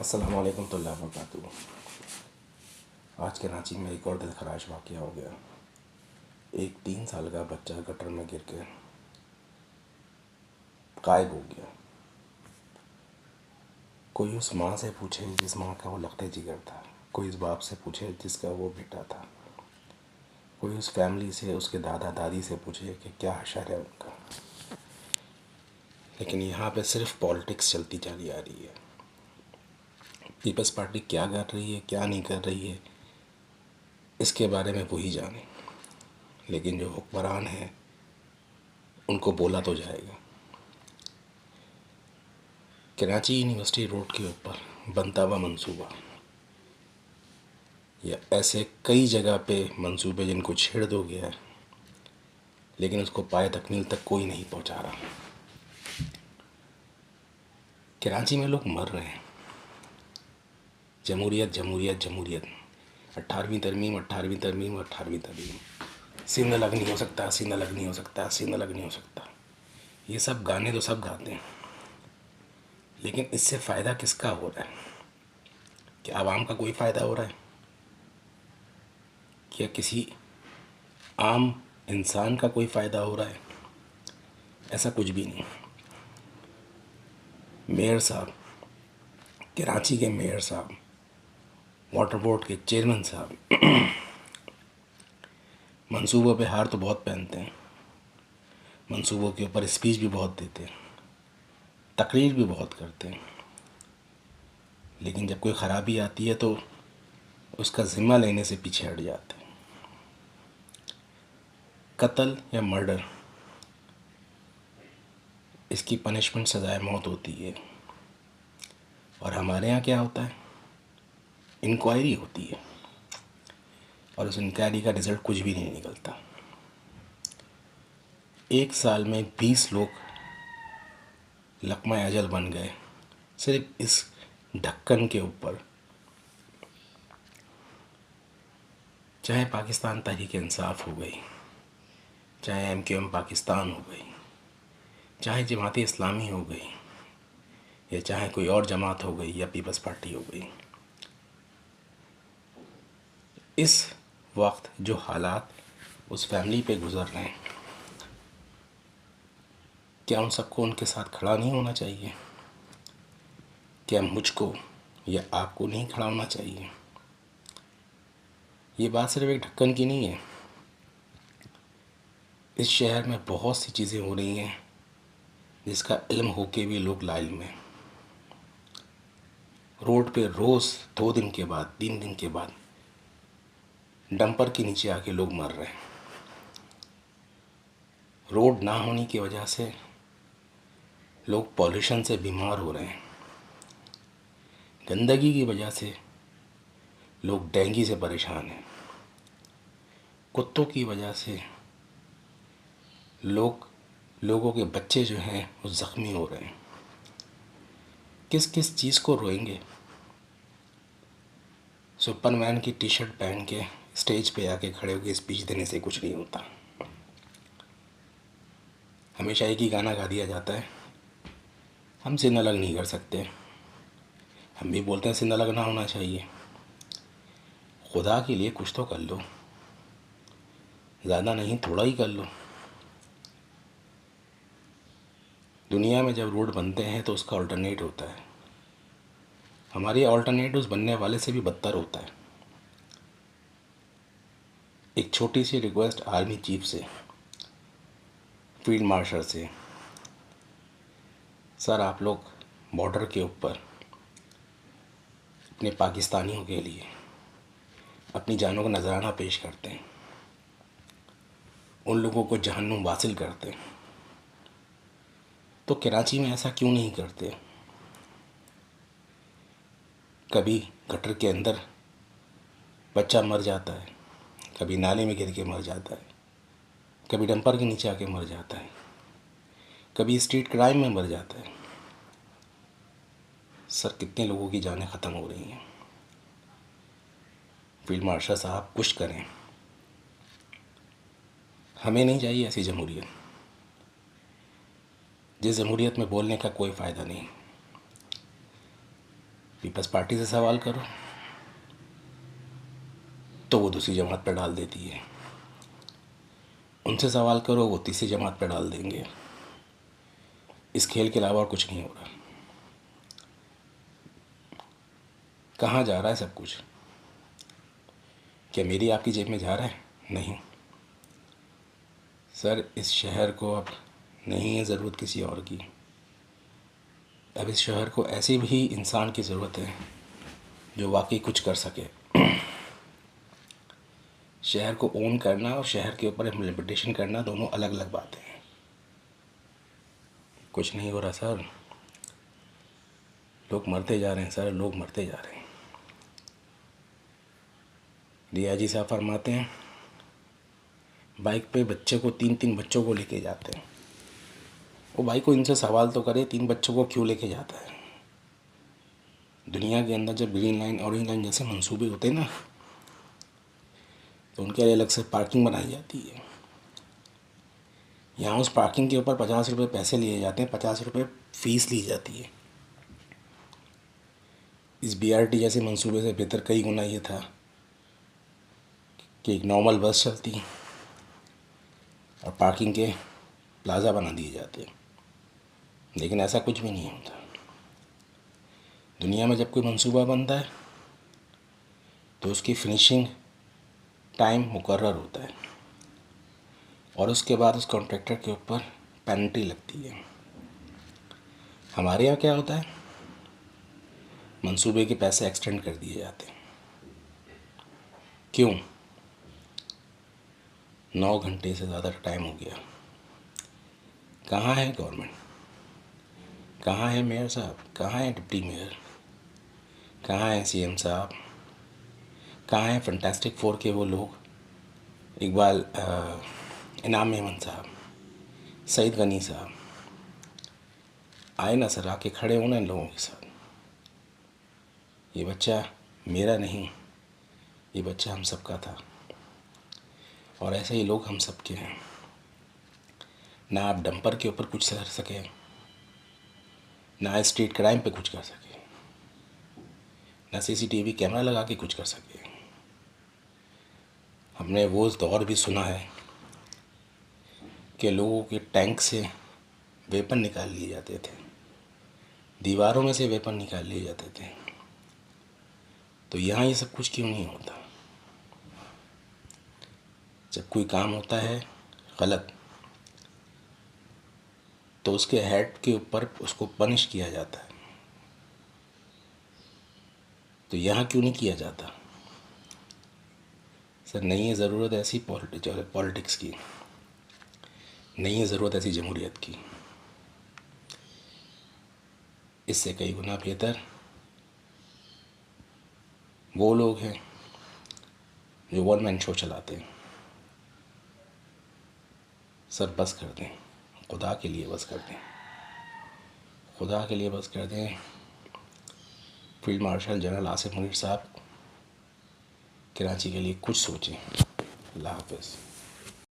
अस्सलाम वालेकुम वरहमतुल्लाहि वबरकातुहू। आज कराची में एक और दिलखराश वाक़या हो गया। एक 3 साल का बच्चा गटर में गिर के गायब हो गया। कोई उस माँ से पूछे जिस माँ का वो लखते जिगर था, कोई उस बाप से पूछे जिसका वो बेटा था, कोई उस फैमिली से, उसके दादा दादी से पूछे कि क्या हशर है उनका। लेकिन यहाँ पे सिर्फ पॉलिटिक्स चलती चली आ रही है। पीपल्स पार्टी क्या कर रही है, क्या नहीं कर रही है, इसके बारे में वही जाने। लेकिन जो हुक्मरान हैं उनको बोला तो जाएगा। कराची यूनिवर्सिटी रोड के ऊपर बनता हुआ मंसूबा, या ऐसे कई जगह पे मंसूबे जिनको छेड़ दो गया है, लेकिन उसको पाए तकमील तक कोई नहीं पहुंचा रहा। कराची में लोग मर रहे हैं। जमहूरियत जमहूरियत जमहूरियत, 18वीं तरमीम 18वीं तरमीम 18वीं तरमीम, सीन अलग नहीं हो सकता, सीन अलग नहीं हो सकता, सीन अलग नहीं हो सकता। ये सब गाने तो सब गाते हैं, लेकिन इससे फ़ायदा किसका हो रहा है? क्या आवाम का कोई फ़ायदा हो रहा है? क्या किसी आम इंसान का कोई फ़ायदा हो रहा है? ऐसा कुछ भी नहीं। मेयर साहब, कराची के मेयर साहब, वाटर बोर्ड के चेयरमैन साहब मंसूबों पे हार तो बहुत पहनते हैं, मंसूबों के ऊपर स्पीच भी बहुत देते हैं, तकरीर भी बहुत करते हैं, लेकिन जब कोई ख़राबी आती है तो उसका ज़िम्मा लेने से पीछे हट जाते हैं। कत्ल या मर्डर, इसकी पनिशमेंट सज़ाए मौत होती है। और हमारे यहाँ क्या होता है? इंक्वायरी होती है, और उस इंक्वायरी का रिज़ल्ट कुछ भी नहीं निकलता। 1 साल में 20 लोग लकमा अजल बन गए सिर्फ इस ढक्कन के ऊपर। चाहे पाकिस्तान तहरीक इंसाफ हो गई, चाहे MQM पाकिस्तान हो गई, चाहे जमात इस्लामी हो गई, या चाहे कोई और जमात हो गई, या पीपल्स पार्टी हो गई, इस वक्त जो हालात उस फैमिली पे गुज़र रहे हैं, क्या उन सबको उनके साथ खड़ा नहीं होना चाहिए? क्या मुझको या आपको नहीं खड़ा होना चाहिए? ये बात सिर्फ एक ढक्कन की नहीं है। इस शहर में बहुत सी चीज़ें हो रही हैं जिसका इल्म होके भी लोग लाइल में। रोड पे रोज़ 2 दिन के बाद, 3 दिन के बाद डंपर के नीचे आके लोग मर रहे हैं। रोड ना होने की वजह से लोग पॉल्यूशन से बीमार हो रहे हैं। गंदगी की वजह से लोग डेंगू से परेशान हैं। कुत्तों की वजह से लोगों के बच्चे जो हैं वो ज़ख्मी हो रहे हैं। किस किस चीज़ को रोएंगे? सुपरमैन की टी शर्ट पहन के स्टेज पे आके खड़े होकर स्पीच देने से कुछ नहीं होता। हमेशा एक ही गाना गा दिया जाता है, हम सिन अलग नहीं कर सकते। हम भी बोलते हैं सिन अलग ना होना चाहिए। खुदा के लिए कुछ तो कर लो, ज़्यादा नहीं थोड़ा ही कर लो। दुनिया में जब रोड बनते हैं तो उसका अल्टरनेट होता है। हमारे अल्टरनेटिव्स बनने वाले से भी बदतर होता है। एक छोटी सी रिक्वेस्ट आर्मी चीफ से, फील्ड मार्शल से, सर आप लोग बॉर्डर के ऊपर अपने पाकिस्तानियों के लिए अपनी जानों का नजराना पेश करते हैं, उन लोगों को जहन्नुम वासिल करते हैं, तो कराची में ऐसा क्यों नहीं करते? कभी गटर के अंदर बच्चा मर जाता है, कभी नाले में गिर के मर जाता है, कभी डंपर के नीचे आके मर जाता है, कभी स्ट्रीट क्राइम में मर जाता है। सर कितने लोगों की जानें ख़त्म हो रही हैं। फील्ड मार्शल साहब कुछ करें। हमें नहीं चाहिए ऐसी जमहूरियत, जिस जमहूरियत में बोलने का कोई फ़ायदा नहीं। पीपल्स पार्टी से सवाल करो तो वो दूसरी जमात पर डाल देती है, उनसे सवाल करो वो तीसरी जमात पर डाल देंगे। इस खेल के अलावा और कुछ नहीं हो रहा। कहाँ जा रहा है सब कुछ? क्या मेरी आपकी जेब में जा रहा है? नहीं सर, इस शहर को अब नहीं है ज़रूरत किसी और की। अब इस शहर को ऐसे भी इंसान की ज़रूरत है जो वाकई कुछ कर सके। शहर को ओन करना और शहर के ऊपर इम्प्लीमेंटेशन करना दोनों अलग अलग बातें हैं। कुछ नहीं हो रहा सर, लोग मरते जा रहे हैं सर, लोग मरते जा रहे हैं। रिया जी साहब फरमाते हैं बाइक पे बच्चे को 3-3 बच्चों को लेके जाते हैं। वो भाई को इनसे सवाल तो करे 3 बच्चों को क्यों लेके जाता है? दुनिया के अंदर जब ग्रीन लाइन ऑरेंज लाइन जैसे मंसूबे होते हैं ना, तो उनके लिए अलग से पार्किंग बनाई जाती है। यहाँ उस पार्किंग के ऊपर 50 रुपये पैसे लिए जाते हैं, 50 रुपये फ़ीस ली जाती है। इस BRT जैसे मंसूबे से बेहतर कई गुना ये था कि एक नॉर्मल बस चलती और पार्किंग के प्लाज़ा बना दिए जाते, लेकिन ऐसा कुछ भी नहीं होता। दुनिया में जब कोई मंसूबा बनता है तो उसकी फिनिशिंग टाइम मुकर्रर होता है और उसके बाद उस कॉन्ट्रैक्टर के ऊपर पेनल्टी लगती है। हमारे यहाँ क्या होता है, मंसूबे के पैसे एक्सटेंड कर दिए जाते हैं। क्यों? 9 घंटे से ज़्यादा टाइम हो गया। कहाँ है गवर्नमेंट? कहाँ है मेयर साहब? कहाँ है डिप्टी मेयर? कहाँ है CM साहब? कहाँ है फैंटास्टिक 4 के वो लोग, इकबाल इनाम मेमन साहब, सईद गनी साहब? आए ना सर, आके खड़े होना इन लोगों के साथ। ये बच्चा मेरा नहीं, ये बच्चा हम सबका था और ऐसे ही लोग हम सबके हैं। ना आप डंपर के ऊपर कुछ कर सके, ना स्ट्रीट क्राइम पे कुछ कर सके, ना CCTV कैमरा लगा के कुछ कर सके। हमने वो दौर भी सुना है कि लोगों के टैंक से वेपन निकाल लिए जाते थे, दीवारों में से वेपन निकाल लिए जाते थे। तो यहाँ ये सब कुछ क्यों नहीं होता? जब कोई काम होता है गलत तो उसके हेड के ऊपर उसको पनिश किया जाता है, तो यहाँ क्यों नहीं किया जाता? सर नहीं है ज़रूरत ऐसी पॉलिटिक्स की, नहीं है ज़रूरत ऐसी जमहूरियत की। इससे कई गुना बेहतर वो लोग हैं जो 1 मैन शो चलाते हैं। सर बस कर दें, खुदा के लिए बस कर दें, खुदा के लिए बस कर दें। Field marshal general Asif Munir साहब, कराची के लिए कुछ सोचें। अल्लाह हाफ़िज़।